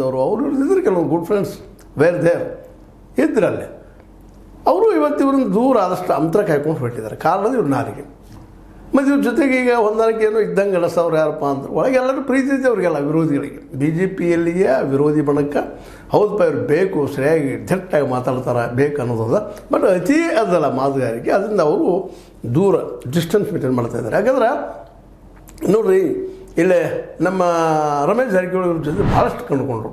ಅವರು ಇದ್ದರು ಕೆಲವು ಗುಡ್ ಫ್ರೆಂಡ್ಸ್ ವೇರ್ ದೇರ್ ಇದ್ರಲ್ಲಿ ಅವರು ಇವ್ರನ್ನ ದೂರ ಆದಷ್ಟು ಅಂತರ ಕಾಯ್ಕೊಂಡು ಹೊರಟಿದ್ದಾರೆ ಕಾರಣದ ಇವ್ರ ನಾಲಿಗೆ ಮತ್ತು ಇವ್ರ ಜೊತೆಗೆ ಈಗ ಹೊಂದಾಣಿಕೆ ಏನೋ ಇದ್ದಂಗೆ ನಡೆಸೋರು ಯಾರಪ್ಪ ಅಂದ್ರೆ ಒಳಗೆ ಎಲ್ಲರೂ ಪ್ರೀತಿ ಇದೆ ಅವರಿಗೆಲ್ಲ ವಿರೋಧಿಗಳಿಗೆ BJPಯಲ್ಲಿಯೇ ವಿರೋಧಿ ಬಣಕ್ಕೆ ಹೌದಪ್ಪ ಇವ್ರು ಬೇಕು ಸರಿಯಾಗಿ ದಿಟ್ಟಾಗಿ ಮಾತಾಡ್ತಾರೆ ಬೇಕು ಅನ್ನೋದದ ಬಟ್ ಅತಿ ಅದಲ್ಲ ಮಾತುಗಾರಿಕೆ ಅದರಿಂದ ಅವರು ದೂರ ಡಿಸ್ಟೆನ್ಸ್ ಮೇಂಟೈನ್ ಮಾಡ್ತಾಯಿದ್ದಾರೆ ಯಾಕಂದ್ರೆ ನೋಡಿರಿ ಇಲ್ಲೇ ನಮ್ಮ ರಮೇಶ್ ಜಾರಕಿಹೊಳಿ ಅವ್ರ ಜೊತೆ ಭಾಳಷ್ಟು ಕಂಡುಕೊಂಡ್ರು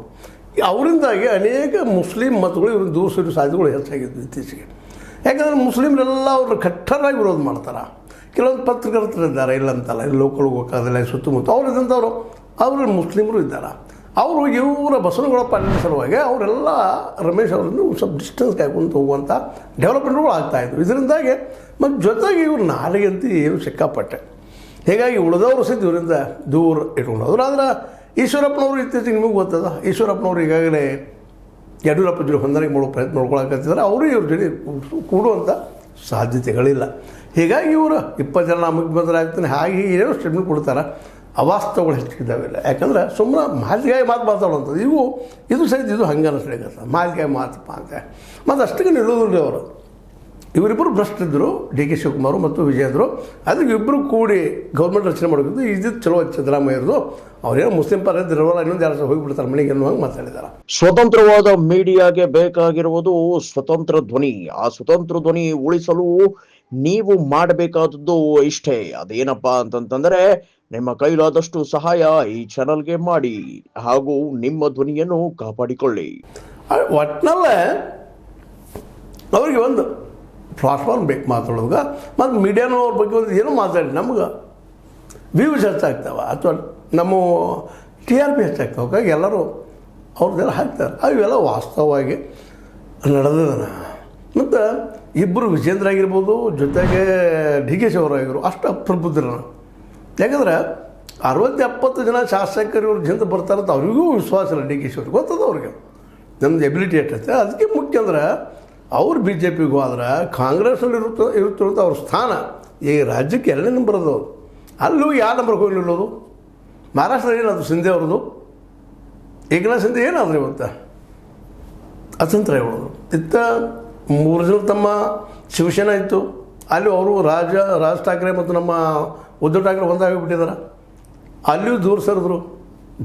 ಅವರಿಂದಾಗಿ ಅನೇಕ ಮುಸ್ಲಿಂ ಮತಗಳು ಇವ್ರನ್ನ ದೂರಿಸೋ ಸಾಧ್ಯತೆಗಳು ಹೆಚ್ಚಾಗಿದ್ದು ಇತ್ತೀಚೆಗೆ ಯಾಕಂದರೆ ಮುಸ್ಲಿಮ್ರೆಲ್ಲ ಅವ್ರನ್ನ ಕಟ್ಟರಾಗಿ ವಿರೋಧ ಮಾಡ್ತಾರೆ ಕೆಲವೊಂದು ಪತ್ರಕರ್ತರಿದ್ದಾರೆ ಇಲ್ಲಂತಲ್ಲ ಇಲ್ಲಿ ಲೋಕಲ್ ಹೋಗೋಕ್ಕಾಗಲ್ಲ ಸುತ್ತಮುತ್ತ ಅವ್ರು ಇದ್ದಂಥವ್ರು ಅವರು ಮುಸ್ಲಿಮರು ಇದ್ದಾರೆ ಅವರು ಇವರ ಬಸವನಗುಳಪ್ಪ ಅಲ್ಲಿನ ಸಲುವಾಗಿ ಅವರೆಲ್ಲ ರಮೇಶ್ ಅವರನ್ನು ಸ್ವಲ್ಪ ಡಿಸ್ಟೆನ್ಸ್ ಕಾಯ್ಕೊಂಡು ಹೋಗುವಂಥ ಡೆವಲಪ್ಮೆಂಟ್ಗಳು ಆಗ್ತಾಯಿದ್ರು ಇದರಿಂದಾಗಿ ಮತ್ತು ಜೊತೆಗೆ ಇವ್ರು ನಾಲಿಗಂತೂ ಏನು ಸಿಕ್ಕಾಪಟ್ಟೆ ಹೀಗಾಗಿ ಉಳಿದವರು ಸಹಿತ ಇವರಿಂದ ದೂರ ಇಟ್ಕೊಂಡೋದ್ರು ಆದರೆ ಈಶ್ವರಪ್ಪನವರು ಇತ್ತೀಚೆಗೆ ನಿಮಗೆ ಗೊತ್ತದ ಈಶ್ವರಪ್ಪನವರು ಈಗಾಗಲೇ ಯಡಿಯೂರಪ್ಪ ಜೊತೆ ಹೊಂದಾಣಿಕೆ ಮಾಡೋ ಪ್ರಯತ್ನ ಮಾಡ್ಕೊಳಕತ್ತಿದ್ದಾರೆ ಅವರು ಇವ್ರ ಜೊತೆ ಕೂಡುವಂಥ ಸಾಧ್ಯತೆಗಳಿಲ್ಲ ಹೀಗಾಗಿ ಇವರು 20 ಜನ ಮುಖ್ಯಮಂತ್ರಿ ಆಗ್ತಾನೆ ಹಾಗೆ ಏನೋ ಸ್ಟೇಟ್ಮೆಂಟ್ ಕೊಡ್ತಾರೆ ಅವಾಸ್ತವಗಳು ಹೆಚ್ಚಿದ್ದಾವಿಲ್ಲ ಯಾಕಂದ್ರೆ ಸುಮ್ಮನೆ ಮಾತಿಗಾಯಿ ಮಾತಾಡುವಂಥದ್ದು ಇದು ಸಹಿತ ಇದು ಹಂಗೆ ಅನಿಸ್ಲಿಕ್ಕೆ ಮಾತಿಗಾಯಿ ಮಾತಪ್ಪ ಅಂತ ಮತ್ತು ಅಷ್ಟಕ್ಕೆ ನಿಲ್ಲೋದಿಲ್ಲ ಅವರು ಇವರಿಬ್ಬರು ಭ್ರಷ್ಟಿದ್ದರು DK ಶಿವಕುಮಾರ್ ಮತ್ತು ವಿಜಯೇಂದ್ರು ಅದಕ್ಕೆ ಇಬ್ಬರು ಕೂಡಿ ಗೌರ್ಮೆಂಟ್ ರಚನೆ ಮಾಡೋದು ಇದು ಚಲೋ ಸಿದ್ದರಾಮಯ್ಯರದು ಅವರೇನೋ ಮುಸ್ಲಿಂ ಪರ ಇದ್ದಿರವಲ್ಲ ಇನ್ನೊಂದು ಯಾರು ಹೋಗಿಬಿಡ್ತಾರೆ ಮನೆಗೆ ಅನ್ನುವಂಗೆ ಮಾತಾಡಿದ್ದಾರೆ ಸ್ವತಂತ್ರವಾದ ಮೀಡಿಯಾಗೆ ಬೇಕಾಗಿರುವುದು ಸ್ವತಂತ್ರ ಧ್ವನಿ ಆ ಸ್ವತಂತ್ರ ಧ್ವನಿ ಉಳಿಸಲು ನೀವು ಮಾಡಬೇಕಾದದ್ದು ಇಷ್ಟೇ ಅದೇನಪ್ಪಾ ಅಂತಂತಂದ್ರೆ ನಿಮ್ಮ ಕೈಲಾದಷ್ಟು ಸಹಾಯ ಈ ಚಾನಲ್ಗೆ ಮಾಡಿ ಹಾಗೂ ನಿಮ್ಮ ಧ್ವನಿಯನ್ನು ಕಾಪಾಡಿಕೊಳ್ಳಿ ಒಟ್ಟಿನಲ್ಲೇ ಅವರಿಗೆ ಒಂದು ಪ್ಲಾಟ್ಫಾರ್ಮ್ ಬೇಕು ಮಾತಾಡೋವಾಗ ಮತ್ತು ಮೀಡಿಯಾನೂ ಅವ್ರ ಬಗ್ಗೆ ಒಂದು ಏನೋ ಮಾತಾಡಿ ನಮ್ಗೆ ವ್ಯೂಸ್ ಹೆಚ್ಚಾಗ್ತಾವೆ ಅಥವಾ ನಮ್ಮ TRP ಹೆಚ್ಚಾಗ್ತಾವೆ ಹಾಗಾಗಿ ಎಲ್ಲರೂ ಅವ್ರದ್ದೆಲ್ಲ ಹಾಕ್ತಾರೆ ಅವೆಲ್ಲ ವಾಸ್ತವವಾಗಿ ನಡೆದದನ ಮತ್ತು ಇಬ್ಬರು ವಿಜೇಂದ್ರ ಆಗಿರ್ಬೋದು ಜೊತೆಗೆ DK ಶಿವರಾಗಿರು ಅಷ್ಟು ಅಪ್ರಬುದ್ಧರನ ಯಾಕಂದ್ರೆ 60-70 ಜನ ಶಾಸಕರು ಇವ್ರ ಜನ ಬರ್ತಾರಂತ ಅವ್ರಿಗೂ ವಿಶ್ವಾಸ ಇಲ್ಲ DK ಶಿವರಿಗೆ ಗೊತ್ತದ ಅವ್ರಿಗೆ ನಮ್ಮದು ಎಬಿಲಿಟಿ ಎಷ್ಟೈತೆ ಅದಕ್ಕೆ ಮುಖ್ಯ ಅಂದ್ರೆ ಅವ್ರು BJPಗೂ ಆದ್ರೆ ಕಾಂಗ್ರೆಸ್ನಲ್ಲಿ ಇರುತ್ತಿರುವಂಥ ಅವ್ರ ಸ್ಥಾನ ಈ ರಾಜ್ಯಕ್ಕೆ 2ನೇ ನಂಬರ್ ಅದು ಅಲ್ಲೂ ಯಾವ ನಂಬರ್ಗೆ ಹೋಗಿ ನಿಲ್ಲೋದು ಮಹಾರಾಷ್ಟ್ರದಲ್ಲಿ ಏನದು ಸಿಂಧೆ ಅವ್ರದ್ದು ಏಕನಾಥ್ ಶಿಂದೆ ಏನಾದ್ರು ಇವತ್ತು ಅತಂತ್ರ ಹೇಳೋದು ಇತ್ತ 3 ಜನ ತಮ್ಮ ಶಿವಸೇನಾ ಇತ್ತು ಅಲ್ಲಿ ಅವರು ರಾಜ್ ಠಾಕ್ರೆ ಮತ್ತು ನಮ್ಮ ಉದ್ಧವ್ ಠಾಕ್ರೆ ಒಂದಾಗಿಬಿಟ್ಟಿದ್ದಾರೆ ಅಲ್ಲಿಯೂ ದೂರ ಸರಿದ್ರು